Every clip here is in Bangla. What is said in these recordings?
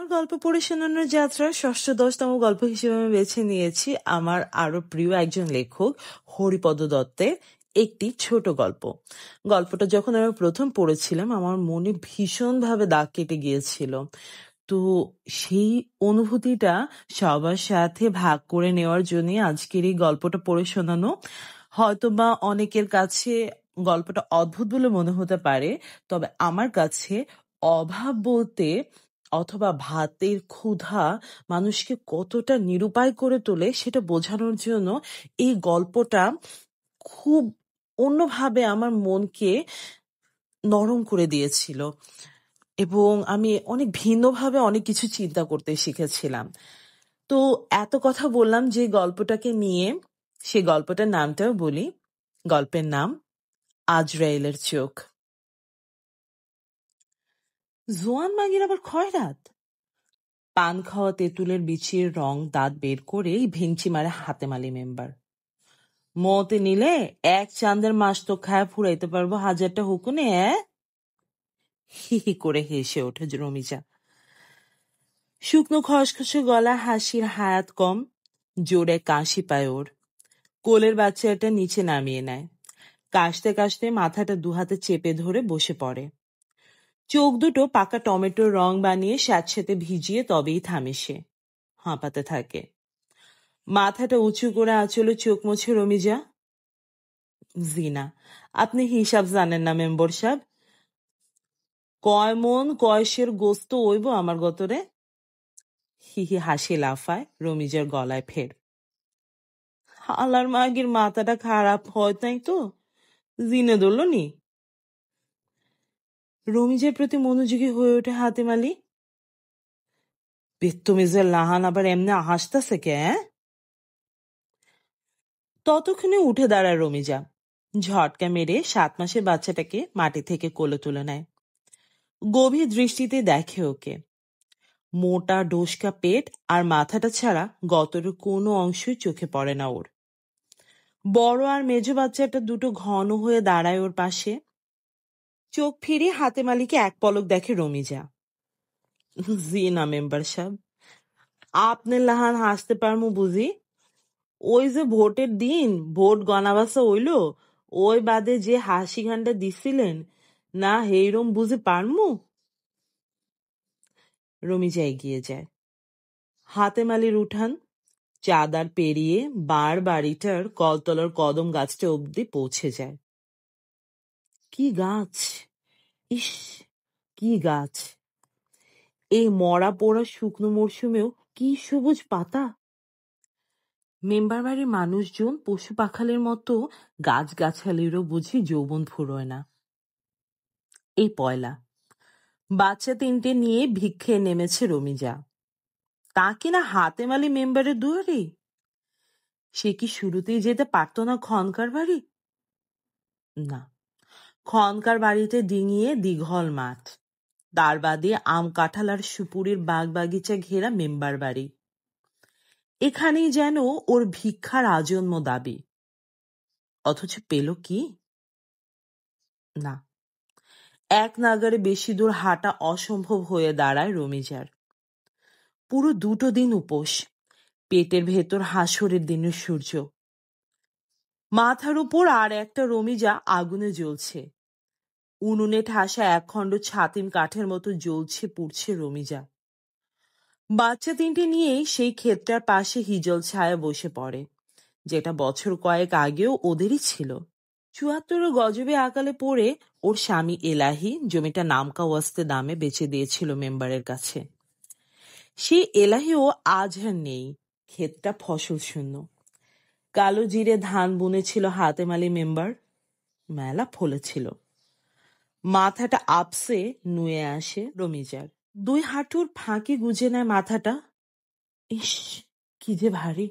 আমার গল্প পড়ে শোনানোর যাত্রার ষষ্ঠ-১০তম গল্প হিসেবে আমি বেছে নিয়েছি আমার আরো প্রিয় একজন লেখক হরিপদ দত্তের একটি ছোট গল্প। গল্পটা যখন আমি প্রথম পড়েছিলাম আমার মনে ভীষণভাবে দাগ কেটে গিয়েছিল। তো সেই অনুভূতিটা সবার সাথে ভাগ করে নেওয়ার জন্য আজকের এই গল্পটা পড়ে শোনানো। হয়তোবা অনেকের কাছে গল্পটা অদ্ভুত বলে মনে হতে পারে, তবে আমার কাছে অভাব বলতে অথবা ভাতের ক্ষুধা মানুষকে কতটা নিরুপায় করে তোলে সেটা বোঝানোর জন্য এই গল্পটা খুব অন্যভাবে আমার মনকে নরম করে দিয়েছিল এবং আমি অনেক ভিন্নভাবে অনেক কিছু চিন্তা করতে শিখেছিলাম। তো এত কথা বললাম যে গল্পটাকে নিয়ে, সে গল্পটার নামটাও বলি। গল্পের নাম আজরাইলের চোখ। জোয়ান মাগির আবার খয়রাত? পান খাওয়া তেঁতুলের বিচির রং দাঁত বের করে ভেঙচি মারে হাতেমালি মেম্বার। মতে নিলে এক চাঁদের মাস তো খায় ফুরাইতে পারবো 1000টা হুকুনে। হি হি করে হেসে ওঠে রমিজা। শুকনো খসখসে গলা হাসির হায়াত কম, জোরে কাশি পায় ওর। কোলের বাচ্চাটা নিচে নামিয়ে নেয়, কাশতে কাশতে মাথাটা দুহাতে চেপে ধরে বসে পড়ে। চোখ দুটো পাকা টমেটোর রং বানিয়ে স্যাঁতসেঁতে ভিজিয়ে তবেই থামে সে। হাঁপাতে থাকে। মাথাটা উঁচু করে আঁচলে চোখ মুছে রমিজা। জিনা, আপনি হিসাব জানেন না মেম্বার সাহেব? কয় মন কয়সের গোস্ত ওইব আমার গতরে? হিহি হাসি লাফায় রমিজার গলায় ফের। হালার মাগির মাথাটা খারাপ হয় তাই তো জিনে ধরল নি। রমিজের প্রতি মনোযোগী হয়ে ওঠে হাতেমালি। বেত্তমিজের লাহান আবার এমনি হাসতেছে কে? ততক্ষণে উঠে দাঁড়ায় রমিজা, ঝটকা মেরে 7 মাসের বাচ্চাটাকে মাটি থেকে কোলে তুলে নেয়। গভীর দৃষ্টিতে দেখে ওকে। মোটা ডোসকা পেট আর মাথাটা ছাড়া গতরের কোনো অংশই চোখে পড়ে না ওর। বড় আর মেজ বাচ্চাটা দুটো ঘন হয়ে দাঁড়ায় ওর পাশে। চোখ ফিরিয়ে হাতেমালিকে এক পলক দেখে রমিজা। জি না মেম্বার সাহেব, আপনি লাহান হাসতে পারমু বুঝি? ওই যে ভোটের দিন ভোট গণাবাসা হইল, ওই বাদে যে হাসি গানটা দিছিলেন না, হেইরম বুঝে পারমু? রমিজা এগিয়ে যায়। হাতেমালির উঠান, চাদার পেরিয়ে বার বাড়িটার কলতলার কদম গাছটা অব্দি পৌঁছে যায়। কি গাছ! ইস, কি গাছ! এই মরা পোড়া শুকনো মরশুমেও কি সবুজ পাতা! মেম্বার বাড়ির মানুষজন পশু পাখালের মতো গাছ গাছালিরও বুঝি যৌবন ফুরোয় না। এই পয়লা বাচ্চা 3টে নিয়ে ভিক্ষে নেমেছে রমিজা। তা কিনা হাতেমালি মেম্বারের দুয়ারে। সে কি শুরুতেই যেতে পারত না খনকার বাড়ি? না, খনকার বাড়িতে ডিঙিয়ে দীঘল মাঠ, তার বাদে আম কাঁঠাল আর সুপুরির বাগ বাগিচা ঘেরা মেম্বার বাড়ি। এখানেই যেন ওর ভিক্ষার আজন্ম দাবি। অথচ পেল কি? না, এক নাগারে বেশি দূর হাঁটা অসম্ভব হয়ে দাঁড়ায় রমিজার। পুরো 2টো দিন উপোস, পেটের ভেতর হাসরের দিনের সূর্য। মাথার উপর আর একটা রমিজা আগুনে জ্বলছে। উনুনে ঠাসা একখণ্ড ছাতিম কাঠের মতো জ্বলছে পুড়ছে রমিজা। বাচ্চা 3টে নিয়েই সেই ক্ষেতটার পাশে হিজল ছায়া বসে পড়ে, যেটা বছর কয়েক আগেও ওদেরই ছিল। 74 গজবে আকালে পড়ে ওর স্বামী এলাহি জমিটা নামকা ওয়াস্তে দামে বেচে দিয়েছিল মেম্বারের কাছে। সেই এলাহিও আজ আর নেই, ক্ষেতটা ফসল শূন্য। কালো জিরে ধান বুনেছিল হাতেমালি মেম্বার, মেলা ফলেছিল। মাথাটা আপসে নুয়ে আসে রমিজার। 2 হাঁটুর ফাঁকি গুজে নেয় মাথাটা। ইস, কি যে ভারী!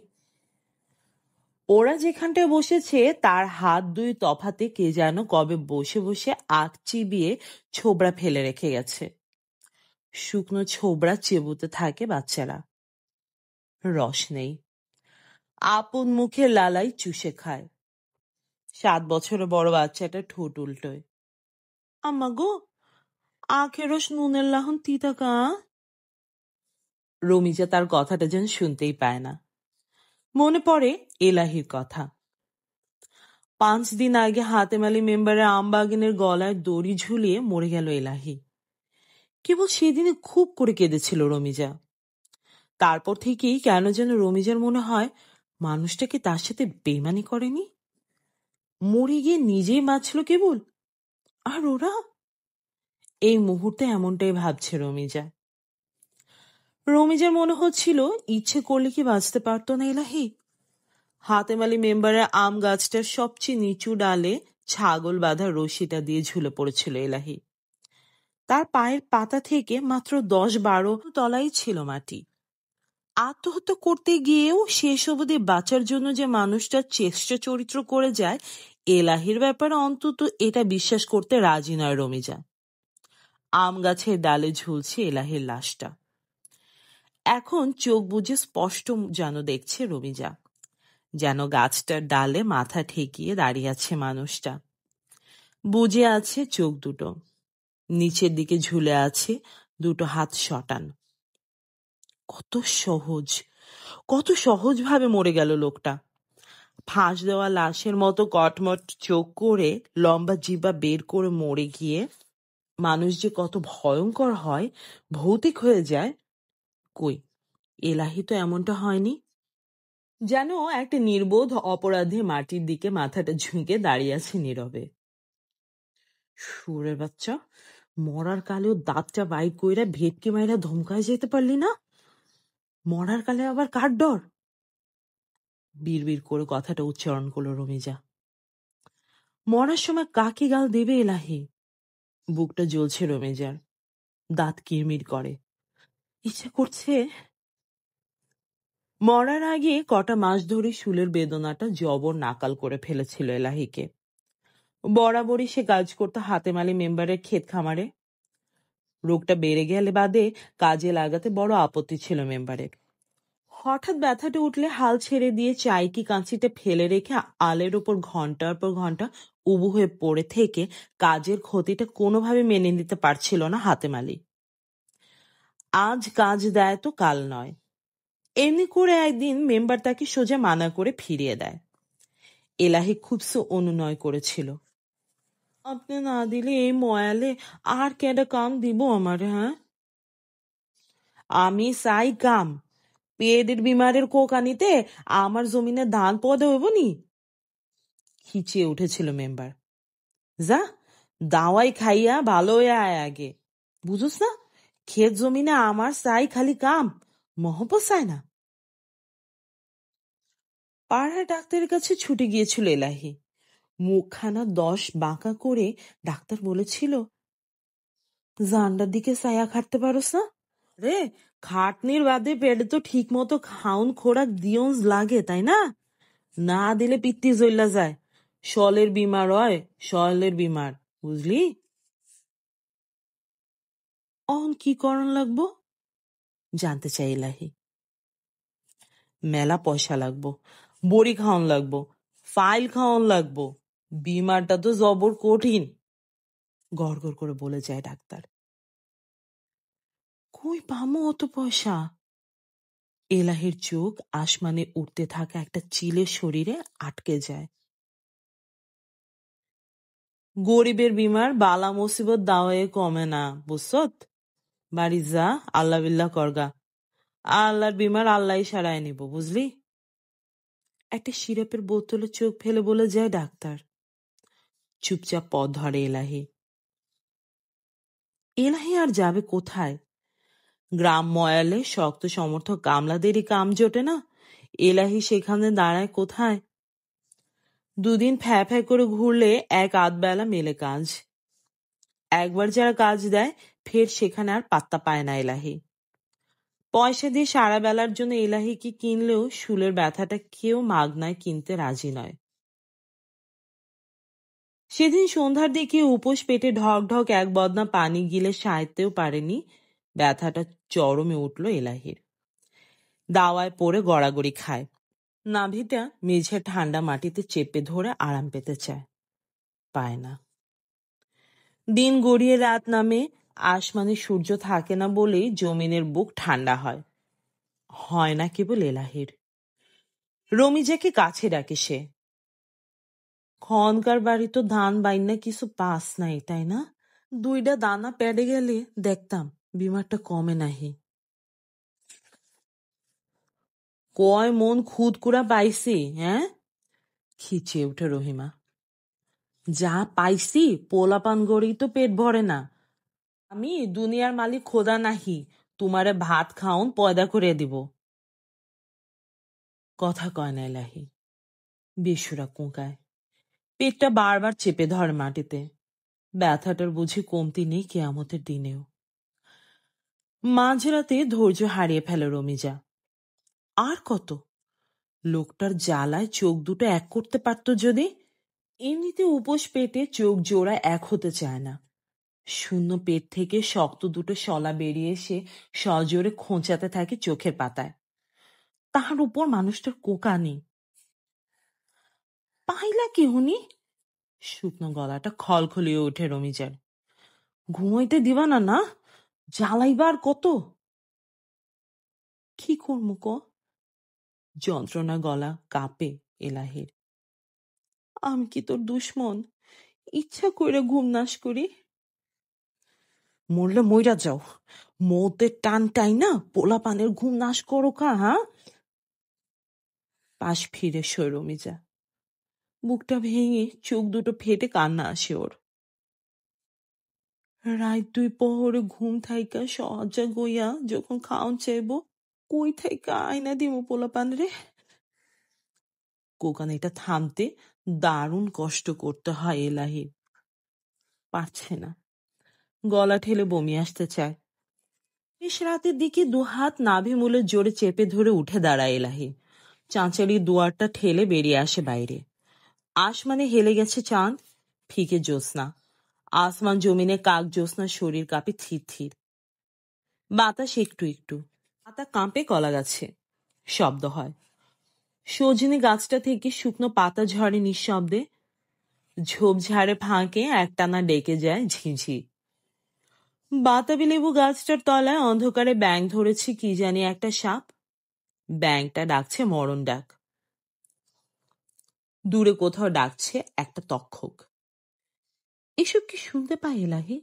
ওরা যেখানটায় বসেছে তার হাত 2 তফাতে কে যেন কবে বসে বসে আখ চিবিয়ে ছোবড়া ফেলে রেখে গেছে। শুকনো ছোবড়া চেবুতে থাকে বাচ্চারা। রস নেই, আপন মুখে লালাই চুষে খায়। 7 বছরের বড় বাচ্চাটা ঠোঁট উল্টোয়। আম্মা গো, আখের রস নুনের লাহন তিতা কা? রমিজা তার কথাটা যেন শুনতেই পায় না। মনে পড়ে এলাহির কথা। 5 দিন আগে হাতেম আলী মেম্বারের আমবাগানের গলায় দড়ি ঝুলিয়ে মরে গেল এলাহি। কেবল সেদিনে খুব করে কেঁদেছিল রমিজা। তারপর থেকেই কেন যেন রমিজার মনে হয় মানুষটাকে তার সাথে বেইমানি করেনি। মরে গিয়ে নিজেই বাঁচল কেবল, আর ওরা। এই মুহূর্তে এমনটাই ভাবছে রমিজা। রমিজার মনে হচ্ছিল ইচ্ছে করলে কি বাঁচতে পারতো না এলাহি। হাতেম আলী মেম্বারের আম গাছটার সবচেয়ে নিচু ডালে ছাগল বাঁধা রশিটা দিয়ে ঝুলে পড়েছিল এলাহি। তার পায়ের পাতা থেকে মাত্র 10-12 তলাই ছিল মাটি। আত্মহত্যা করতে গিয়েও শেষ অবধি বাঁচার জন্য যে মানুষটা চেষ্টা চরিত্র করে যায়, এলাহির ব্যাপারে অন্তত এটা বিশ্বাস করতে রাজি নয় রমিজা। আম গাছের ডালে ঝুলছে এলাহির লাশটা। এখন চোখ বুজে স্পষ্ট যেন দেখছে রমিজা, যেন গাছটার ডালে মাথা ঠেকিয়ে দাঁড়িয়ে আছে মানুষটা। বুজে আছে চোখ দুটো, নিচের দিকে ঝুলে আছে দুটো হাত শটান। কত সহজভাবে মরে গেল লোকটা। ফাঁস দেওয়া লাশের মতো কটমট চোখ করে লম্বা জিহ্বা বের করে মরে গিয়ে মানুষ যে কত ভয়ঙ্কর হয়, ভৌতিক হয়ে যায়। কই, এলাহি তো এমনটা হয়নি। যেন একটা নির্বোধ অপরাধী মাটির দিকে মাথাটা ঝুঁকে দাঁড়িয়ে আছে নীরবে। সুরের বাচ্চা, মরার কালেও দাঁতটা বাইক কইরা ভেটকি মাইরা ধমকায় যেতে পারলি না? মরার কালে আবার কার ডর? বিড়বিড় করে কথাটা উচ্চারণ করলো রমিজা। মরার সময় কাকে গাল দেবে এলাহি? বুকটা জ্বলছে রমিজার, দাঁত কিরমির করে। ইচ্ছে করছে মরার আগে কটা মাস ধরে শুলের বেদনাটা জবর নাকাল করে ফেলেছিল এলাহিকে। বরাবরই সে কাজ করতো হাতেম আলী মেম্বারের ক্ষেত খামারে। রোগটা বেড়ে গেলে বাদে কাজে লাগাতে বড় আপত্তি ছিল মেম্বারের। হঠাৎ ব্যথাটা উঠলে হাল ছেড়ে দিয়ে চাইকি কাঁচিটা ফেলে রেখে আলের ওপর ঘন্টার পর ঘন্টা উবু হয়ে পড়ে থেকে কাজের ক্ষতিটা কোনোভাবে মেনে নিতে পারছিল না হাতেম আলী। আজ কাজ দেয় তো কাল নয়, এমনি করে একদিন মেম্বার তাকে সোজা মানা করে ফিরিয়ে দেয়। এলাহি খুব অনুনয় করেছিল, আপনি না দিলে এই ময়ালে আর কেডা কাম দিব আমার? হ্যাঁ, আমি চাই কাম। পেটের বিমারের কোকানিতে আমার জমিনে ধান পদে হইব নি? খিচিয়ে উঠেছিল মেম্বার। যা, দাওয়াই খাইয়া ভালো হয়ে আয় আগে। বুঝোস না, ক্ষেত জমিনে আমার চাই খালি কাম, মহব্বত চায় না। পাড়ার ডাক্তারের কাছে ছুটে গিয়েছিল এলাহি। মুখখানা 10 বাঁকা করে ডাক্তার বলেছিল, জান্ডার দিকে ছায়া খাটতে পারোস না রে? খাটনির বাদে পেটে তো ঠিক মতো খাউন খোরাক দিয়ন্স লাগে, তাই না? না দিলে পিত্তি জ্বললা যায়। শলের বিমার হয়, শলের বিমার, বুঝলি? অন কি করণ লাগবো জানতে চাই এলাহি। মেলা পয়সা লাগবো, বড়ি খাওয়ান লাগবো, ফাইল খাওয়ান লাগবো। বিমারটা তো জবর কঠিন, গড় গড় করে বলে যায় ডাক্তার। কই পামো অত পয়সা? এলাহির চোখ আসমানে উঠতে থাকা একটা চিলের শরীরে আটকে যায়। গরিবের বিমার বালা মুসিবত দাওয়ায় কমে না, বুঝছত? বাড়ি যা, আল্লাহ বিল্লাহ করগা। আল্লাহর বিমার আল্লাহ সারায় নিব, বুঝলি? একটা সিরাপের বোতলে চোখ ফেলে বলে যায় ডাক্তার। চুপচাপ পথ ধরে এলাহি। এলাহি আর যাবে কোথায়? গ্রাম ময়ালে শক্ত সমর্থক কামলাদেরই কাম জোটে না, এলাহি সেখানে দাঁড়ায় কোথায়? দুদিন ফ্যা ফ্যা করে ঘুরলে এক আধবেলা মেলে কাজ। একবার যারা কাজ দেয় ফের সেখানে আর পাত্তা পায় না এলাহি। পয়সা দিয়ে সারা বেলার জন্য এলাহিকে কিনলেও শুলের ব্যথাটা কেউ মাগনায় কিনতে রাজি নয়। সেদিন সন্ধ্যার দিকে উপোস পেটে ঢক ঢক এক বদনা পানি গিলে সাইতেও পারেনি, ব্যথাটা চরমে উঠল এলাহির। দাওয়ায় পড়ে গড়াগড়ি খায়। নাভিটা মেঝে ঠান্ডা মাটিতে চেপে ধরে আরাম পেতে চায়, পায় না। দিন গড়িয়ে রাত নামে, আসমানে সূর্য থাকে না বলেই জমিনের বুক ঠান্ডা হয়। হয় না কেবল এলাহির। রমিজাকে কাছে ডাকে সে। খনকার বাড়ি তো ধান বাইনা কিছু পাস নাই, তাই না? 2টা দানা পেড়ে গেলে দেখতাম বিমারটা কমে নাহি। কয় মন খুদ কুড়া পাইছি, হ্যাঁ? খিচিয়ে উঠে রহিমা। যা পাইছি পোলাপান গড়েই তো পেট ভরে না। আমি দুনিয়ার মালিক খোদা নাহি তোমারে ভাত খাওন পয়দা করে দিব। কথা কয় না এলাহি। বেসুরা কোঁকায়। পেটটা বারবার চেপে ধরে মাটিতে। ব্যথাটার বুঝি কমতি নেই কেয়ামতের দিনেও। মাঝরাতে ধৈর্য হারিয়ে ফেলে রমিজা। আর কত? লোকটার জ্বালায় চোখ দুটো এক করতে পারত যদি। এমনিতে উপোস পেটে চোখ জোড়া এক হতে চায় না। শূন্য পেট থেকে শক্ত দুটো শলা বেরিয়ে এসে সজোরে খোঁচাতে থাকে চোখের পাতায়। তাহার উপর মানুষটার কোঁকানি। পাইলা কি হুনি? শুকনো গলাটা খলখলিয়ে ওঠে রমিজার। ঘুমাইতে দিবা না না? জ্বালাইবার কত? কি করমু ক? যন্ত্রণা গলা কাঁপে এলাহির। আমি কি তোর দুশ্মন? ইচ্ছা কইরা ঘুম নাশ করি? মরলে মইরা যাও। মৌতের টান টাই না পোলা পানের ঘুম নাশ করো কা, হ্যাঁ? পাশ ফিরে সই রমিজা। বুকটা ভেঙে চোখ দুটো ফেটে কান্না আসে ওর। রাত 2 প্রহরে ঘুম থাইকা সহজা গইয়া যখন খাওন চাইব, কই থাইকা আয়না দিমু পোলা পান রে? কোকানিটা থামতে দারুণ কষ্ট করতে হয় এলাহির। পারছে না। গলা ঠেলে বমি আসতে চায়। বেশ রাতের দিকে 2 হাত নাভি মূলে জোরে চেপে ধরে উঠে দাঁড়ায় এলাহি। চাঁচারি দুয়ারটা ঠেলে বেরিয়ে আসে বাইরে। আসমানে হেলে গেছে চাঁদ, ফিকে জ্যোৎস্না। আসমান জমিনে কাক জ্যোৎস্নার শরীর কাঁপে থির থির। বাতাস একটু একটু। পাতা কাঁপে কলা গাছে। শব্দ হয়। সজনে গাছটা থেকে শুকনো পাতা ঝরে নিঃশব্দে। ঝোপঝাড়ে ফাঁকে একটানা ডেকে যায় ঝিঝি। বাতাবি লেবু গাছটার তলায় অন্ধকারে ব্যাঙ ধরেছে কি জানি একটা সাপ। ব্যাঙটা ডাকছে মরণ ডাক। দূরে কোথাও ডাকছে একটা তক্ষক। এসব কি শুনতে পায় এলাহি?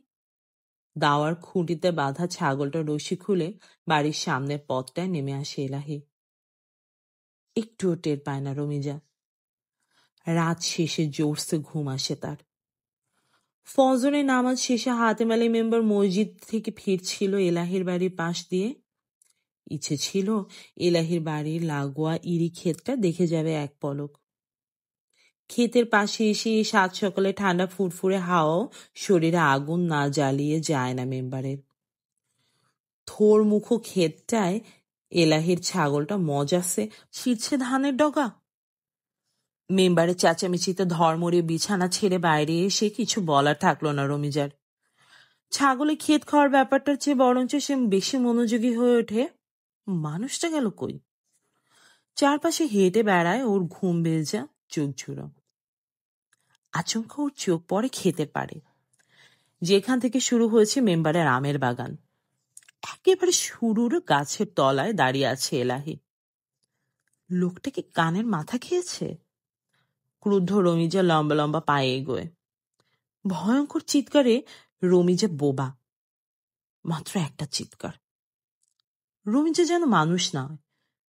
দাওয়ার খুঁটিতে বাঁধা ছাগলটা রশি খুলে বাড়ির সামনের পথটায় নেমে আসে এলাহি। একটুও টের পায় না রমিজা। রাত শেষে জোরসে ঘুম আসে তার। ফজরের নামাজ শেষে হাতেম আলী মেম্বার মসজিদ থেকে ফিরছিল এলাহির বাড়ির পাশ দিয়ে। ইচ্ছে ছিল এলাহির বাড়ির লাগোয়া ইরি ক্ষেতটা দেখে যাবে এক পলক। ক্ষেতের পাশে এসে সাত সকালে ঠান্ডা ফুরফুরে হাওয়াও শরীরে আগুন না জ্বালিয়ে যায় না মেম্বারের। থোর মুখো ক্ষেতটায় এলাহির ছাগলটা মজাসে ছিঁড়ছে ধানের ডগা। মেম্বারের চেঁচামেচিতে ধর্মরে বিছানা ছেড়ে বাইরে এসে কিছু বলার থাকলো না রমিজার। ছাগলে ক্ষেত খাওয়ার ব্যাপারটার চেয়ে বরঞ্চ সে বেশি মনোযোগী হয়ে ওঠে। মানুষটা গেল কই? চারপাশে হেঁটে বেড়ায় ওর ঘুম ভেজা চোখ ঝুড়ো। আচমকা ওর চোখ পড়ে ক্ষেতের পারে, যেখান থেকে শুরু হয়েছে মেম্বারের আমের বাগান। একেবারে শুরুর গাছের তলায় দাঁড়িয়ে আছে এলাহি। লোকটা কি কানের মাথা খেয়েছে? ক্রুদ্ধ রমিজা লম্বা লম্বা পায়ে এগোয়। ভয়ঙ্কর চিৎকারে রমিজা বোবা। মাত্র একটা চিৎকার। রমিজা যেন মানুষ নয়,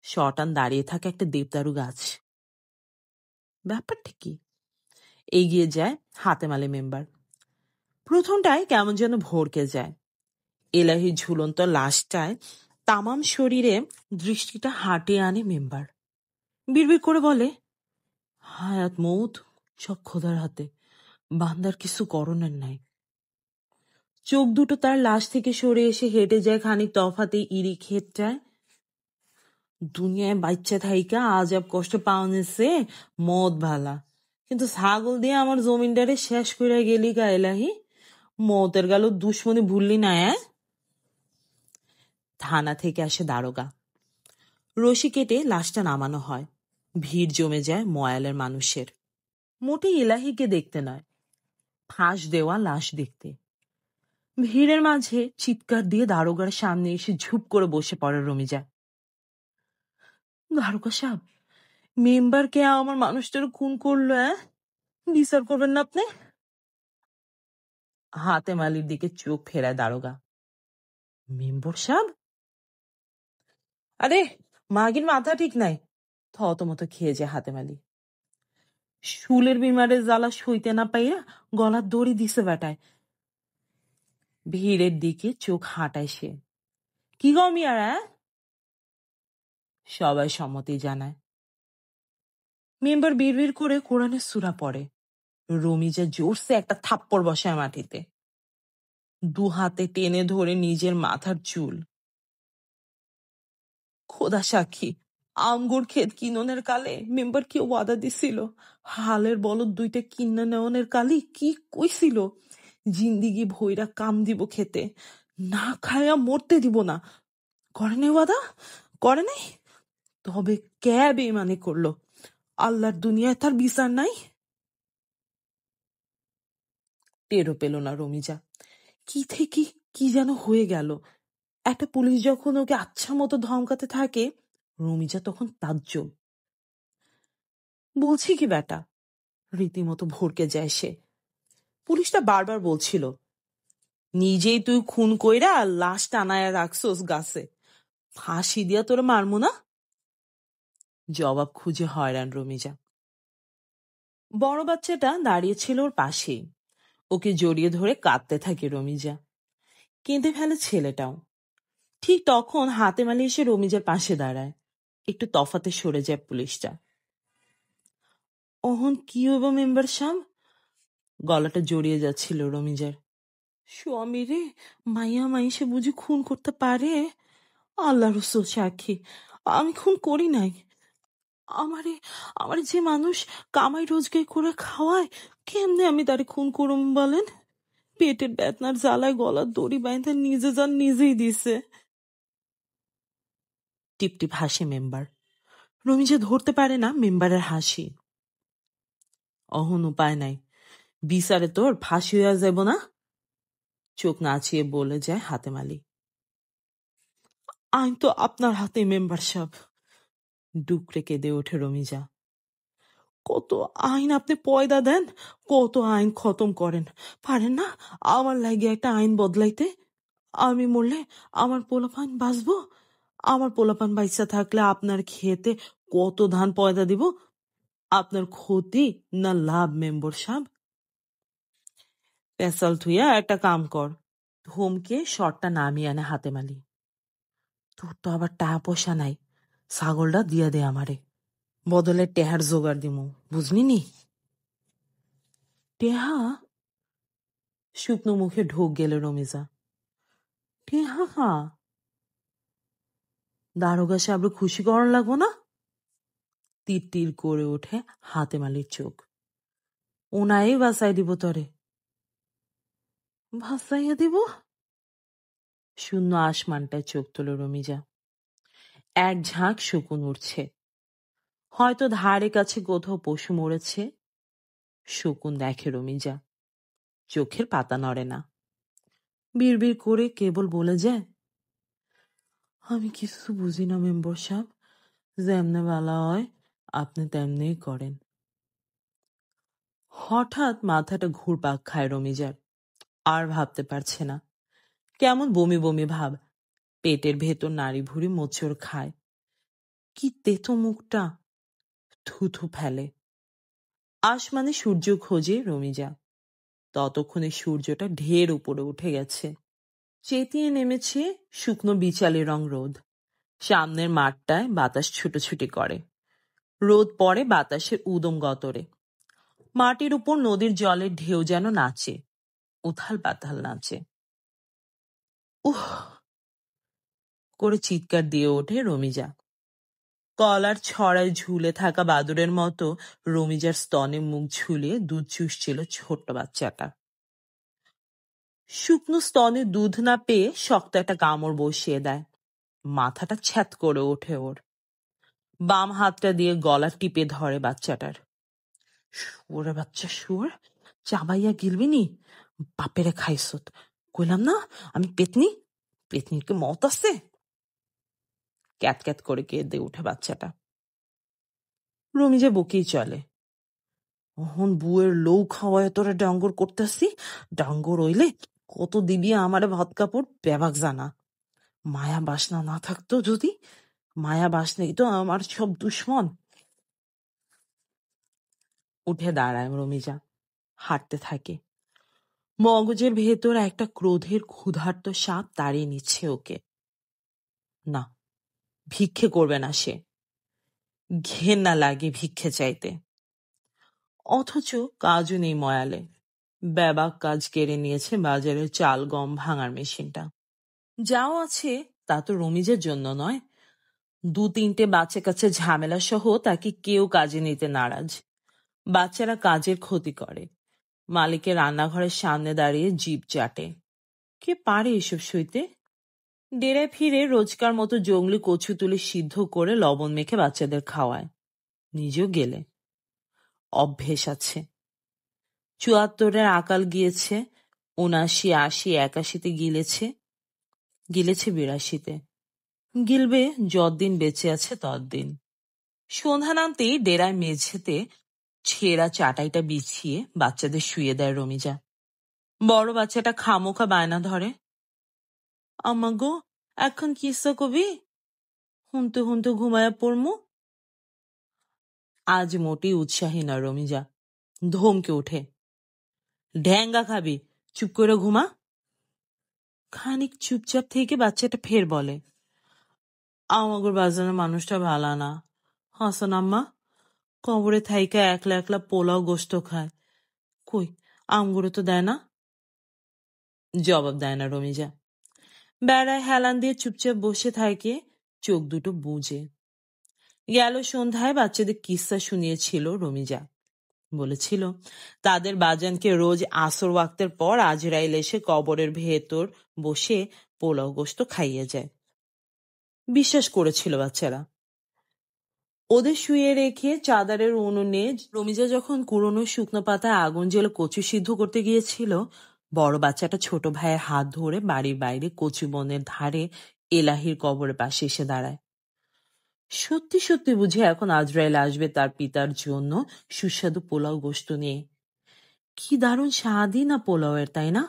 শটান দাঁড়িয়ে থাকে একটা দেবদারু গাছ। ব্যাপারটা কি? এগিয়ে যায় হাতেম আলী মেম্বার। প্রথমটায় কেমন যেন ভরকে যায়। এলাহি ঝুলন্ত লাশটায় তামাম শরীরে দৃষ্টিটা হাঁটিয়ে আনে মেম্বার। বিড়বিড় করে বলে, হায়াত মৌত সব খোদার হাতে, বান্দার কিছু করণের নাই। চোখ দুটো তার লাশ থেকে সরে এসে হেঁটে যায় খানিক তফাতে ইরি ক্ষেতটায়। দুনিয়ায় বাচ্চা থাইকা আজাব কষ্ট পাওয়ানেছে মদ ভালা, কিন্তু ছাগল দিয়ে আমার জমিনটারে শেষ করে গেলি গা এলাহি। মতের গেল দুশ্মনী ভুললি না? থানা থেকে আসে দারোগা। রশি কেটে লাশটা নামানো হয়। ভিড় জমে যায় ময়ালের মানুষের। মোটেই এলাহিকে দেখতে নয়, ফাঁস দেওয়া লাশ দেখতে। ভিড়ের মাঝে চিৎকার দিয়ে দারোগার সামনে এসে ঝুপ করে বসে পড়ে রমিজা। দারোগা সাহেব, মেম্বার কে আমার মানুষটার খুন করলো? বিচার করবেন না আপনি? হাতেম আলীর দিকে চোখ ফেরায় দারোগা। মেম্বার সাহেব? আরে মাগির মাথা ঠিক নাই। থতমত খেয়ে যায় হাতেম আলী। শুলের বিমারের জ্বালা সইতে না পাইয়া গলার দড়ি দিছে বেটায়। ভিড়ের দিকে চোখ হাঁটায় সে। কি গো মিয়ারা? সবাই সম্মতি জানায়। মেম্বার বিড়বিড় করে কোরআনের সূরা পড়ে। রমিজা জোরসে একটা থাপ্পড় বসায় মাটিতে। দু হাতে টেনে ধরে নিজের মাথার চুল। খোদা সাক্ষী, আঙ্গুর ক্ষেত কিননের কালে মেম্বার কি ওয়াদা দিছিল? হালের বলদ দুইটা কিন্না নেওয়ানের কালি কি কইছিল? জিন্দিগি ভইরা কাম দিব খেতে, না খায়া মরতে দিব না। করে নাই ওয়াদা? করে নাই? তবে কে বেমানি করলো? আল্লাহর দুনিয়ায় তার বিচার নাই? টেরও পেল না রমিজা। কি থেকে কি যেন হয়ে গেল। একটা পুলিশ যখন ওকে আচ্ছা মতো ধমকাতে থাকে, রমিজা তখন তাজ্জব। বলছি কি বেটা? রীতিমতো ভরকে যায় সে। পুলিশটা বারবার বলছিল, নিজেই তুই খুন কইরা লাশ টানায়া রাখছোস গাছে, ফাঁসি দিয়া তোর মারমু না? জবাব খুঁজে হয়রান রমিজা। বড় বাচ্চাটা দাঁড়িয়েছিল ওর পাশেই। ওকে জড়িয়ে ধরে কাঁদতে থাকে রমিজা। কেঁদে ফেলে ছেলেটাও। ঠিক তখন হাতেম আলী এসে রমিজার পাশে দাঁড়ায়। একটু তফাতে সরে যায় পুলিশটা। অহন কি হইব মেম্বার সাহেব? গলাটা জড়িয়ে যাচ্ছিল রমিজার। স্বামী রে মাইয়া মাইসে বুঝি খুন করতে পারে? আল্লাহ রসুল সাক্ষী, আমি খুন করি নাই। আমারে আমারে যে মানুষ কামাই রোজগার করে খাওয়ায়, কেমনে আমি তারে খুন করুম বলেন? পেটের বেদনার জ্বালায় গলার দড়ি বাইন্ধা নিজে যান নিজেই দিছে। টিপটিপ হাসি মেম্বার। রমিজা ধরতে পারে না মেম্বারের হাসি। অহন উপায় নাই, বিচারে তোর ফাঁসি হইয়া যাব না? চোখ নাচিয়ে বলে যায় হাতেম আলী। আইন তো আপনার হাতে মেম্বার সাহেব। ডুকরে কেঁদে ওঠে রমিজা। কত আইন আপনি পয়দা দেন, কত আইন খতম করেন, পারেন না আমার লাগে একটা আইন বদলাইতে? আমি মরলে আমার পোলাপান বাঁচবো? আমার পোলাপান বাইসা থাকলে আপনার খেতে কত ধান পয়দা দিব? আপনার ক্ষতি না লাভ মেম্বার সাহেব? পেশাল থুইয়া একটা কাম কর। ধমকে শটটা নামিয়ে আনে হাতেম আলী। তোর তো আবার টাকা পয়সা নাই, ছাগলটা দিয়া দে আমারে, বদলে টেহার জোগাড় দিমু, বুঝলি নি? টেহা? শুকনো মুখে ঢোক গেল রমিজা। টেহা হা? দারোগা সাহেব খুশি করার লাগবো না? তীর তীর করে ওঠে হাতেম আলীর চোখ। ওনাই বাসাই দিব তরে। ভাসাইয়া দিব? শূন্য আসমানটায় চোখ তোল রমিজা। এক ঝাঁক শকুন উঠছে। হয়তো ধারে কাছে কোথাও পশু মরেছে। শকুন দেখে রমিজা, চোখের পাতা নড়ে না। বিড়বিড় করে কেবল বলে যায়, আমি কিছু বুঝি না মেম্বার সাহেব, যেমনে বেলা হয় আপনি তেমনিই করেন। হঠাৎ মাথাটা ঘুরপাক খায় রমিজার। আর ভাবতে পারছে না। কেমন বমি বমি ভাব, পেটের ভেতর নাড়ি ভুড়ি মোচড় খায়। কি তেতো মুখটা। থুথু ফেলে। আসমানে সূর্য খোঁজে রমিজা। ততক্ষণে সূর্যটা ঢের উপরে উঠে গেছে। চেতিয়ে নেমেছে শুকনো বিচালি রং রোদ। সামনের মাঠটায় বাতাস ছুটোছুটি করে। রোদ পড়ে বাতাসের উদম গতরে। মাটির উপর নদীর জলের ঢেউ যেন নাচে, উথাল পাতাল নাচে। উহ করে চিৎকার দিয়ে ওঠে রমিজা। কলার ছড়ায় ঝুলে থাকা বাদুরের মতো রমিজার স্তনে মুখ ঝুলিয়ে দুধ চুষছিল ছোট্ট বাচ্চাটা। শুকনো স্তনে দুধ না পেয়ে শক্ত একটা কামড় বসিয়ে দেয়। মাথাটা ছ্যাত করে ওঠে ওর। বাম হাতটা দিয়ে গলা টিপে ধরে বাচ্চাটার। শুয়োরের বাচ্চা শুয়োর, চাবাইয়া গিলবি নি? বাপেরে খাইছত, কইলাম না আমি পেতনি। পেতনির কি মত আছে? ক্যাত ক্যাত করে কেঁদে উঠে বাচ্চাটা। রমিজা বকেই চলে, অহন বুয়ের লৌ খাওয়ায় তোরা ডাঙ্গর করতেছি, ডাঙ্গর হইলে কত দিবি আমারে ভাত কাপড় বেবাক জানা। মায়া বাসনা না থাকতো যদি, মায়া বাসনাই তো আমার সব দুশ্মন। উঠে দাঁড়ায় রমিজা, হাঁটতে থাকে। মগজের ভেতর একটা ক্রোধের ক্ষুধার্ত সাপ তাড়িয়ে নিচ্ছে ওকে। না, ভিক্ষে করবে না সে, ঘেন্না লাগে ভিক্ষে চাইতে। অথচ কাজও নেই ময়ালে, বেবাক কাজ কেড়ে নিয়েছে বাজারের চাল গম ভাঙার মেশিনটা। যাও আছে তা তো রমিজের জন্য নয়, 2-3টে বাচ্চা কাছে ঝামেলা সহ তাকে কেউ কাজে নিতে নারাজ। বাচ্চারা কাজের ক্ষতি করে, মালিকের রান্নাঘরের সামনে দাঁড়িয়ে জিভ চাটে। কে পারে এসব সইতে? ডেরায় ফিরে রোজকার মতো জংলি কচু তুলে সিদ্ধ করে লবণ মেখে বাচ্চাদের খাওয়ায়, নিজেও গেলে। অভ্যেস আছে। 74-এর আকাল গিয়েছে, 79, 80, 81-তে গিলেছে, 82-তে, গিলবে যতদিন বেঁচে আছে ততদিন। সন্ধ্যা নামতেই ডেরায় মেঝেতে ছেঁড়া চাটাইটা বিছিয়ে বাচ্চাদের শুয়ে দেয় রমিজা। বড় বাচ্চাটা খামোখা বায়না ধরে, আম্মা গো এখন কিসা কবি, হুনতে হুনতে ঘুমায়া পড়মু। আজ মোটেই উৎসাহী না রমিজা, ধমকে ওঠে, ঢ্যাঙ্গা খাবি, চুপ করে ঘুমা। খানিক চুপচাপ থেকে বাচ্চাটা ফের বলে, আমাগর বাজানোর মানুষটা ভালা না, হাসান আম্মা কবরে থাইকা একলা একলা পোলাও গোস্ত খায়, কই আমগুলো তো দেয় না। জবাব দেয় না রমিজা, বেড়ায় হেলান দিয়ে চুপচাপ বসে থাকে, চোখ দুটো বুজে। গেল সন্ধ্যায় বাচ্চাদের কিস্সা শুনিয়েছিল রমিজা। বলেছিল তাদের বাজানকে রোজ আসর ওয়াক্তের পর আজরাইল এসে কবরের ভেতর বসে পোলাও গোস্ত খাইয়ে যায়। বিশ্বাস করেছিল বাচ্চারা। ওদের শুয়ে রেখে চাদারের উনুনে রমিজা যখন কুড়োনো শুকনো পাতায় আগুন জ্বেলে কচু সিদ্ধ করতে গিয়েছিল, বড় বাচ্চাটা ছোট ভাইয়ের হাত ধরে বাড়ির বাইরে কচু বনের ধারে এলাহির কবরের পাশে এসে দাঁড়ায়। সত্যি সত্যি বুঝে এখন আজরাইল আসবে তার পিতার জন্য সুস্বাদু পোলাও গোস্ত নিয়ে। কি দারুণ স্বাদই না পোলাওয়ের, তাই না?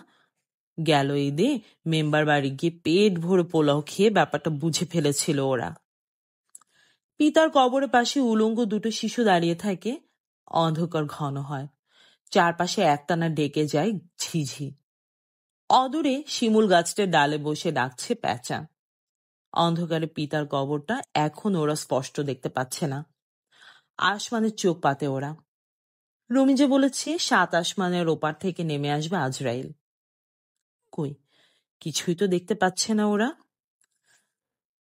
গেল ঈদে মেম্বার বাড়ি গিয়ে পেট ভরে পোলাও খেয়ে ব্যাপারটা বুঝে ফেলেছিল ওরা। পিতার কবরের পাশে উলঙ্গ দুটো শিশু দাঁড়িয়ে থাকে। অন্ধকার ঘন হয়, চারপাশে একটানা ডেকে যায় ঝিঝি। অদূরে শিমুল গাছটার ডালে বসে ডাকছে প্যাঁচা। অন্ধকারে পিতার কবরটা এখন ওরা স্পষ্ট দেখতে পাচ্ছে না। আসমানের চোখ পাতে ওরা। রমিজা বলেছে 7 আসমানের ওপার থেকে নেমে আসবে আজরাইল। কই, কিছুই তো দেখতে পাচ্ছে না ওরা।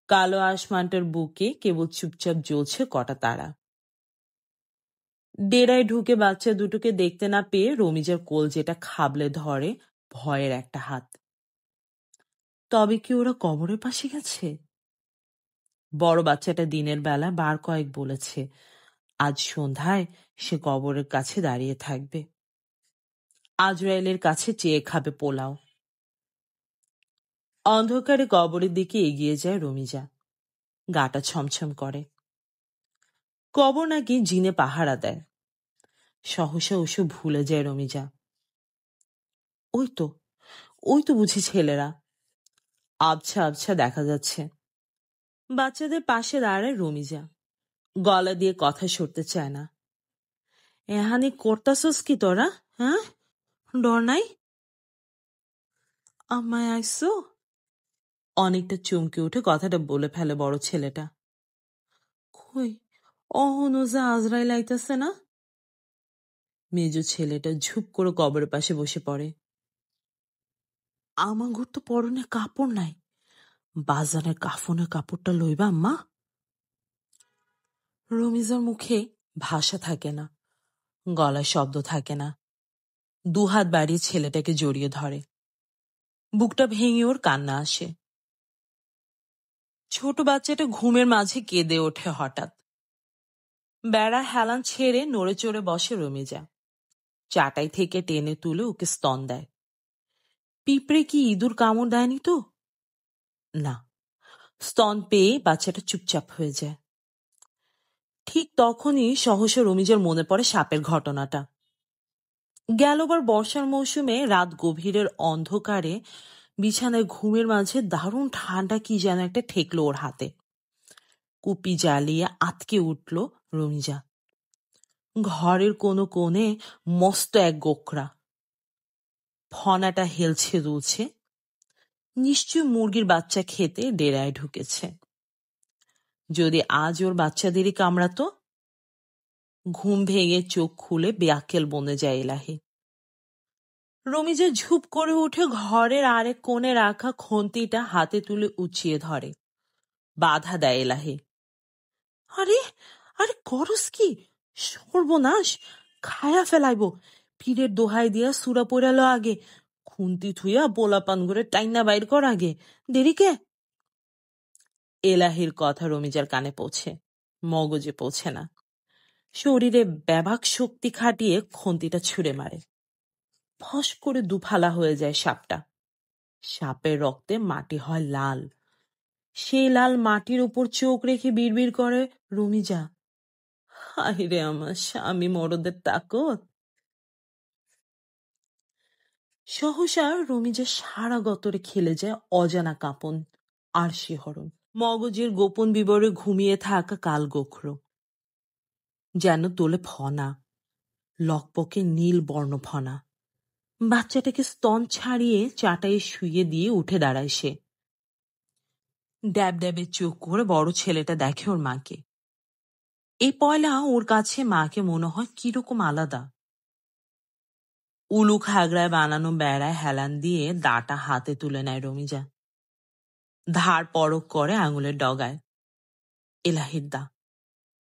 কালো আসমানটার বুকে কেবল চুপচাপ জ্বলছে কটা তারা। ডেরায় ঢুকে বাচ্চা দুটোকে দেখতে না পেয়ে রমিজার কলজেটা খাবলে ধরে ভয়ের একটা হাত। তবে কি ওরা কবরের পাশে গেছে? বড় বাচ্চাটা দিনের বেলা বার কয়েক বলেছে আজ সন্ধ্যায় সে কবরের কাছে দাঁড়িয়ে থাকবে, আজরাইলের কাছে চেয়ে খাবে পোলাও। অন্ধকারে কবরের দিকে এগিয়ে যায় রমিজা, গাটা ছমছম করে। কবর নাকি জিনে পাহারা দেয়। সহসা ওসব ভুলে যায় রমিজা। ওই তো ওই তো বুঝি ছেলেরা, আবছা আবছা দেখা যাচ্ছে। বাচ্চাদের পাশে দাঁড়ায় রমিজা, গলা দিয়ে কথা সরতে চায় না। এহানি করতাছস কি তোরা, হ্যাঁ? ডর নাই? আমায় আইসো? অনেকটা চমকে উঠে কথাটা বলে ফেলে বড় ছেলেটা। কই, অহনো যা আজরাইল আইতাছে না? মেজো ছেলেটা ঝুপ করে কবরের পাশে বসে পড়ে। আমাগর তো পরনে কাপড় নাই, বাজারের কাফনের কাপড়টা লইবা আম্মা? রমিজার মুখে ভাষা থাকে না, গলায় শব্দ থাকে না। 2 হাত বাড়িয়ে ছেলেটাকে জড়িয়ে ধরে। বুকটা ভেঙে ওর কান্না আসে। ছোট বাচ্চাটা ঘুমের মাঝে কেঁদে ওঠে হঠাৎ। বেড়া হেলান ছেড়ে নড়ে চড়ে বসে রমিজা, চাটাই থেকে টেনে তুলে ওকে স্তন দেয়। পিঁপড়ে কি ইঁদুর কামড় দেয়নি তো? না। স্তন পেয়ে বাচ্চাটা চুপচাপ হয়ে যায়। ঠিক তখনই সহসা রমিজের মনে পড়ে সাপের ঘটনাটা। গেলবার বর্ষার মৌসুমে রাত গভীরের অন্ধকারে বিছানায় ঘুমের মাঝে দারুণ ঠান্ডা কি যেন একটা ঠেকলো ওর হাতে। কুপি জ্বালিয়ে আতকে উঠল রমিজা। ঘরের কোনো কোণে মস্ত এক গোকরা, ফনাটা হেলছে দুলছে, নিশ্চয় মুরগির বাচ্চা খেতে ডেরায় ঢুকেছে। যদি আজ ওর বাচ্চাদেরই কামড়াতো। ঘুম ভেঙে চোখ খুলে বেয়াক্কেল বনে যায় এলাহি। রমিজা ঝুপ করে উঠে ঘরের আরেক কোণে রাখা খন্তিটা হাতে তুলে উঁচিয়ে ধরে। বাধা দেয় এলাহি। আরে আরে করস কি? সর্বনাশ, খায়া ফেলাইব। পীরের দোহাই দিয়া সুরা পড়ালো আগে। খুন্তি থুইয়া পোলাপান করে টাইনা বাইর কর আগে। দেরিকে। এলাহির কথা রমিজার কানে পৌঁছে, মগজে পৌঁছে না। শরীরে ব্যাবাক শক্তি খাটিয়ে খন্তিটা ছুঁড়ে মারে। ফস করে দুফালা হয়ে যায় সাপটা। সাপের রক্তে মাটি হয় লাল। সেই লাল মাটির উপর চোখ রেখে বিড়বিড় করে রমিজা, হায় রে আমার স্বামী মরদের তাকত। সহসা রমিজা সারা গতরে খেলে যায় অজানা কাঁপন আর শিহরণ। মগজের গোপন বিবরে ঘুমিয়ে থাকা কাল গোখরো যেন তোলে ফনা, লকপকে নীল বর্ণ ফনা। বাচ্চাটাকে স্তন ছাড়িয়ে চাটাই শুয়ে দিয়ে উঠে দাঁড়ায় সে। ড্যাব ড্যাবে চোখ করে বড় ছেলেটা দেখে ওর মাকে। এই পয়লা ওর কাছে মাকে মনে হয় কিরকম আলাদা। উলু খাগড়ায় বানানো বেড়ায় হেলান দিয়ে দাটা হাতে তুলে নেয় রমিজা। ধার পরক করে আঙুলের ডগায়। এলাহির দা।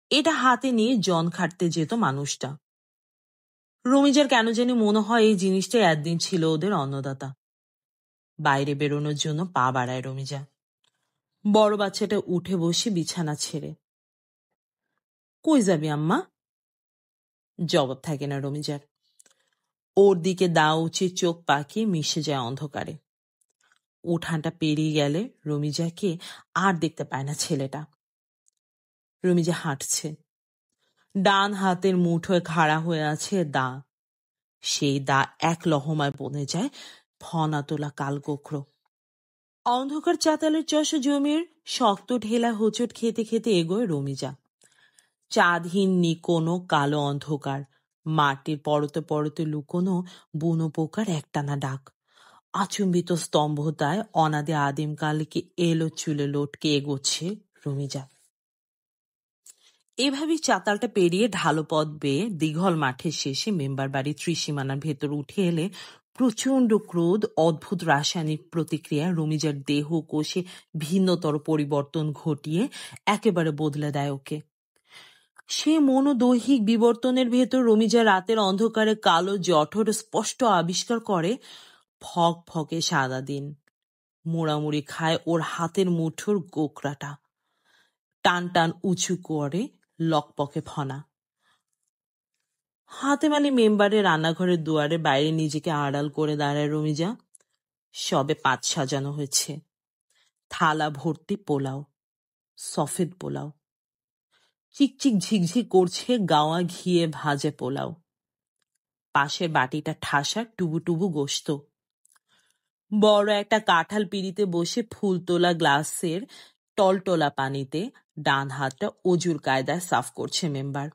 এটা হাতে নিয়ে জন খাটতে যেত মানুষটা। রমিজার কেন জানি মনে হয় এই জিনিসটা একদিন ছিল ওদের অন্নদাতা। বাইরে বেরোনোর জন্য পা বাড়ায় রমিজা। বড় বাচ্চাটা উঠে বসে বিছানা ছেড়ে। কই যাবি আম্মা? জবাব থাকে না রমিজার। ওর দিকে দা উচিত চোখ পাকিয়ে মিশে যায় অন্ধকারে। উঠানটা পেরিয়ে গেলে রমিজাকে আর দেখতে পায় না ছেলেটা। রমিজা হাঁটছে। ডান হাতের মুঠোয় খাড়া হয়ে আছে দা। সেই দা এক লহমায় বনে যায় ফনা তোলা কাল গোখরো। অন্ধকার চাতালের চষা জমির শক্ত ঢেলা হোঁচট খেতে খেতে এগোয় রমিজা। চাঁদহীন নিকোনো কালো অন্ধকার, মাটির পরতে পরতে লুকোনো বুনো পোকার একটানা ডাক, আচম্বিত স্তম্ভতায় অনাদে আদিমকালকে এলো চুলে লটকে এগোচ্ছে রমিজা। এভাবেই চাতালটা পেরিয়ে ঢালো পথ বেয়ে দীঘল মাঠের শেষে মেম্বার বাড়ির ত্রিসীমানার ভেতর উঠে এলে প্রচন্ড ক্রোধ, অদ্ভুত রাসায়নিক প্রতিক্রিয়া রমিজার দেহ কোষে ভিন্নতর পরিবর্তন ঘটিয়ে একেবারে বদলে দেয় ওকে। সে মনোদৈহিক বিবর্তনের ভেতর রমিজা রাতের অন্ধকারে কালো জঠর স্পষ্ট আবিষ্কার করে ফক ফকে সাদা দিন। মোড়ামুড়ি খায় ওর হাতের মুঠোর গোকরাটা। টান টান উঁচু করে লকপকে ফনা। হাতে মালি মেম্বারের রান্নাঘরের দুয়ারে বাইরে নিজেকে আড়াল করে দাঁড়ায় রমিজা। সবে পাত সাজানো হয়েছে। থালা ভর্তি পোলাও, সফেদ পোলাও। চিকচিক ঝিকঝিক করছে গাওয়া ঘিয়ে ভাজে পোলাও। পাশের বাটিটা ঠাসা টুবু টুবু গোস্ত। বড় একটা কাঁঠাল পিড়িতে বসে ফুল তোলা গ্লাসের টলটোলা পানিতে ডান হাতটা অজুর কায়দায় সাফ করছে মেম্বার।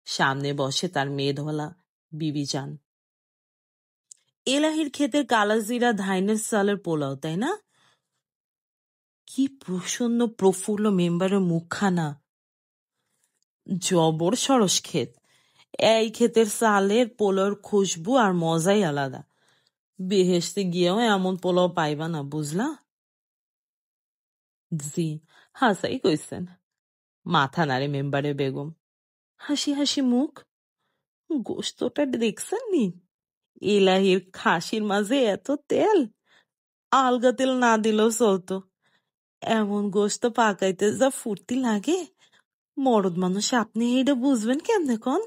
সামনে বসে তার মেয়েধলা বিবিজান। এলাহির ক্ষেতের কালাজিরা ধাইনের সালের পোলাও, তাই না? কি প্রসন্ন প্রফুল্ল মেম্বারের মুখখানা। জবর সরস ক্ষেত। এই ক্ষেতের সালের পোলাওর খুশবু আর মজাই আলাদা। বেহেশতে গিয়েও এমন পোলাও পাইবা না, বুঝলা? জি, হাসাই কইছেন। মাথা নাড়ে মেম্বারের বেগম। হাসি হাসি মুখ। গোস্তটা দেখছেন নি? এলাহির খাসির মাঝে এত তেল, আলগা তেল না দিলেও চলতো। এমন গোস্ত পাকাইতে যা ফুর্তি লাগে, মরদ মানুষ আপনি এটা বুঝবেন কেমনে কন?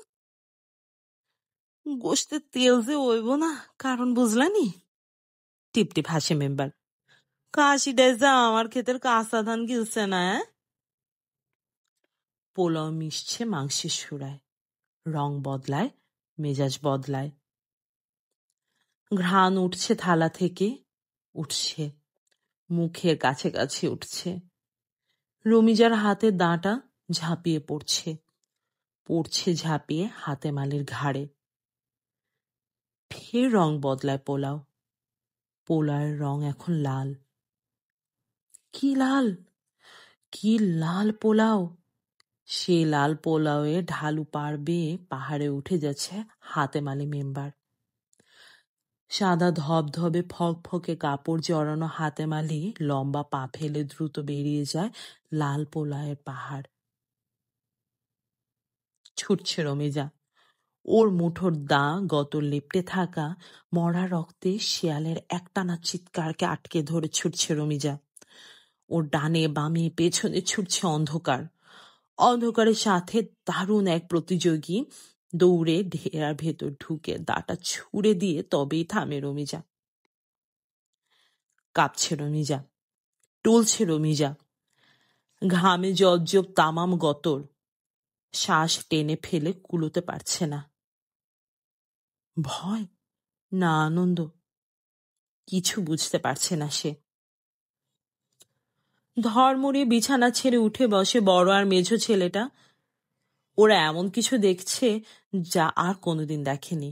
গোস্তের তেল যে ওইব না, কারণ বুঝলানি? টিপ টিপ হাসে মেম্বার। কাশিটাই যা আমার ক্ষেতের কাঁচা ধান গিলছে না। পোলাও মিশছে মাংসের সুরায়, রং বদলায়, মেজাজ বদলায়। ঘ্রাণ উঠছে থালা থেকে, উঠছে, মুখের কাছে কাছে উঠছে। রমিজার হাতের দাঁটা ঝাঁপিয়ে পড়ছে, পড়ছে ঝাঁপিয়ে হাতে মালির ঘাড়ে। ফের রং বদলায় পোলাও, পোলাওয়ের রং এখন লাল। কি লাল, কি লাল পোলাও! সে লাল পোলাওয়ে ঢালু পার বেয়ে পাহাড়ে উঠে যাচ্ছে হাতে মালি মেম্বার। সাদা ধবধবে ফকফকে কাপড় জড়ানো হাতে মালি লম্বা পা ফেলে দ্রুত বেরিয়ে যায় লাল পোলাওয়ের পাহাড়। ছুটছে রমিজা, ওর মুঠোর দা গতর লেপ্টে থাকা মরা রক্তে শিয়ালের একটানা চিৎকারকে আটকে ধরে ছুটছে রমিজা। ওর ডানে বামে পেছনে ছুটছে অন্ধকার। অন্ধকারের সাথে দারুণ এক প্রতিযোগী দৌড়ে ঢেরার ভেতর ঢুকে দাটা ছুড়ে দিয়ে তবেই থামে রমিজা। কাঁপছে রমিজা, টলছে রমিজা, ঘামে জজ্জব তামাম গতর, শ্বাস টেনে ফেলে কুলোতে পারছে না। ভয় না আনন্দ, কিছু বুঝতে পারছে না সে। ধর্মড়িয়ে বিছানা ছেড়ে উঠে বসে বড় আর মেঝো ছেলেটা। ওরা এমন কিছু দেখছে যা আর কোনোদিন দেখেনি।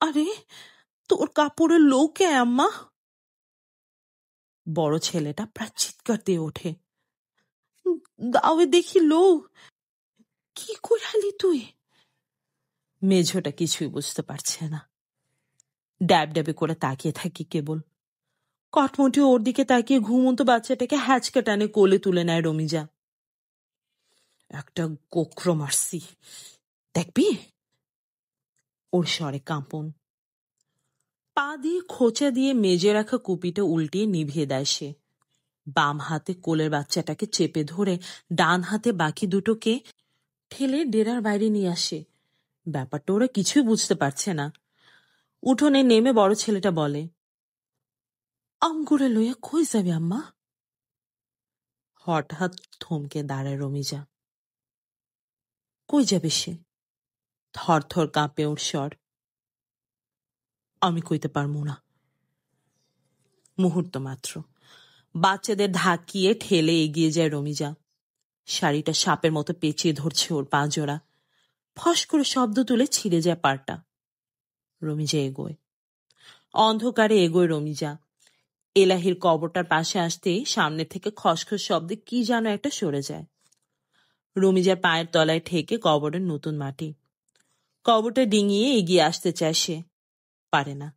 আরে, তোর কাপড়ের লোকে আম্মা! বড় ছেলেটা প্রায় চিৎকার দিয়ে ওঠে। দাওয়ে দেখি লো, কি করালি তুই? মেঝোটা কিছুই বুঝতে পারছে না, ড্যাব ড্যাবে করে তাকিয়ে থাকি কেবল। কটমটি ওর দিকে তাকিয়ে ঘুমন্ত বাচ্চাটাকে হ্যাচকা টানে কোলে তুলে নেয় রমিজা। একটা গোখরো মারছি, দেখবি? ওর স্বরে কাঁপন। পা দিয়ে খোঁচা দিয়ে মেজে রাখা কুপিটা উল্টিয়ে নিভিয়ে দেয় সে। বাম হাতে কোলের বাচ্চাটাকে চেপে ধরে ডান হাতে বাকি দুটোকে ঠেলে ডেরার বাইরে নিয়ে আসে। ব্যাপারটা ওরা কিছুই বুঝতে পারছে না। উঠোনে নেমে বড় ছেলেটা বলে, আমগুড়ে লইয়া কই যাবে আম্মা? হঠাৎ থমকে দাঁড়ায় রমিজা। কই যাবে সে? থর থর কাঁপে ওর স্বর। আমি কইতে পারবো না। মুহূর্ত মাত্র বাচ্চাদের ধাকিয়ে ঠেলে এগিয়ে যায় রমিজা। শাড়িটা সাপের মতো পেঁচিয়ে ধরছে ওর পা জোড়া। ফস করে শব্দ তুলে ছিঁড়ে যায় পারটা। রমিজা এগোয়, অন্ধকারে এগোয় রমিজা। এলাহির কবরটার পাশে আসতে সামনে থেকে খসখস শব্দে কি যেন একটা সরে যায়। রমিজার পায়ের তলায় ঠেকে কবরের নতুন মাটি। কবরটা ডিঙিয়ে এগিয়ে আসতে চায় সে, পারে না।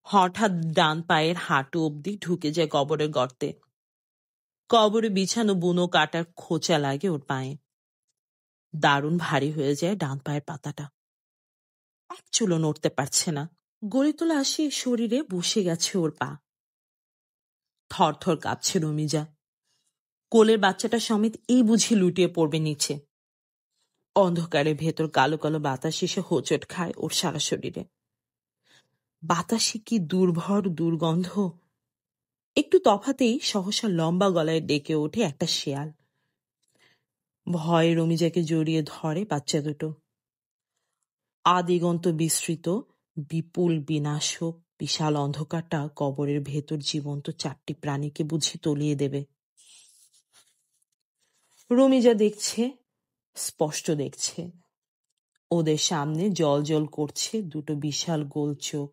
হঠাৎ ডান পায়ের হাঁটু অবধি ঢুকে যায় কবরের গর্তে। কবরে বিছানো বুনো কাটার খোঁচা লাগে ওর পায়ে। দারুণ ভারী হয়ে যায় ডান পায়ের পাতাটা। এক চুলো নড়তে পারছে না। গড়ে তোলা আসি শরীরে বসে গেছে ওর পা। থর থর কাঁপছে রমিজা। কোলের বাচ্চাটা সমেত এই বুঝি লুটিয়ে পড়বে নিচে। অন্ধকারের ভেতর কালো কালো বাতাস এসে হোঁচট খায় ওর সারা শরীরে। বাতাসে কি দুর্ভর দুর্গন্ধ! একটু তফাতেই সহসা লম্বা গলায় ডেকে ওঠে একটা শেয়াল। ভয়ে রমিজাকে জড়িয়ে ধরে বাচ্চা দুটো। আদিগন্ত বিস্তৃত বিপুল বিনাশক বিশাল অন্ধকারটা কবরের ভেতর জীবন্ত চারটি প্রাণীকে বুঝি তলিয়ে দেবে। রমিজা দেখছে, স্পষ্ট দেখছে, ওদের সামনে জল জল করছে দুটো বিশাল গোল চোখ।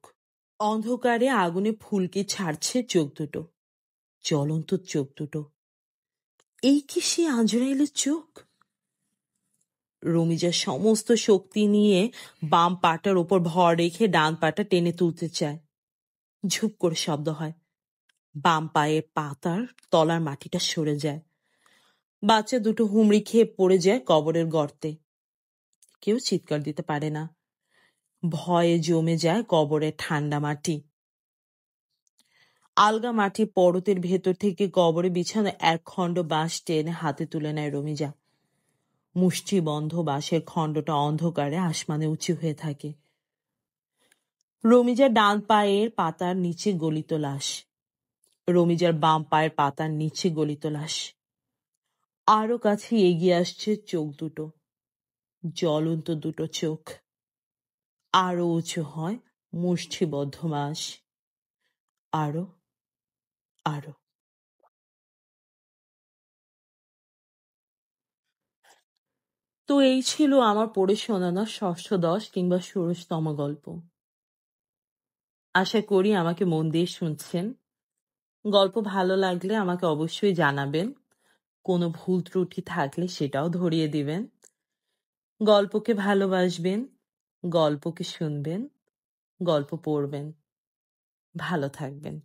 অন্ধকারে আগুনে ফুলকে ছাড়ছে চোখ দুটো, জ্বলন্ত চোখ দুটো। এই কি সে আজরাইলের চোখ? রমিজা সমস্ত শক্তি নিয়ে বাম পাটার ওপর ভর রেখে ডান পাটা টেনে তুলতে চায়। ঝুপ করে শব্দ হয়। বাম পায়ের পাতার তলার মাটিটা সরে যায়। বাচ্চা দুটো হুমড়ি খেয়ে পড়ে যায় কবরের গর্তে। কেউ চিৎকার দিতে পারে না। ভয়ে জমে যায় কবরের ঠান্ডা মাটি। আলগা মাটি পরতের ভেতর থেকে কবরে বিছানো এক খণ্ড বাঁশ টেনে হাতে তুলে নেয় রমিজা। মুষ্টি বন্ধ বাঁশের খণ্ডটা অন্ধকারে আসমানে উঁচু হয়ে থাকে। রমিজার ডান পায়ের পাতার নিচে গলিত লাশ, রমিজার বাম পায়ের পাতার নিচে গলিত লাশ। আরো কাছে এগিয়ে আসছে চোখ দুটো, জ্বলন্ত দুটো চোখ। আরো উঁচু হয় মুষ্টিবদ্ধ মাস। আরো, আরো। তো এই ছিল আমার পড়ে শোনানো ষষ্ঠদশ কিংবা ষোড়শতম গল্প। আশা করি আমাকে মন দিয়ে শুনছেন। গল্প ভালো লাগলে আমাকে অবশ্যই জানাবেন। কোনো ভুল ত্রুটি থাকলে সেটাও ধরিয়ে দিবেন। গল্পকে ভালোবাসবেন, গল্পকে শুনবেন, গল্প পড়বেন। ভালো থাকবেন।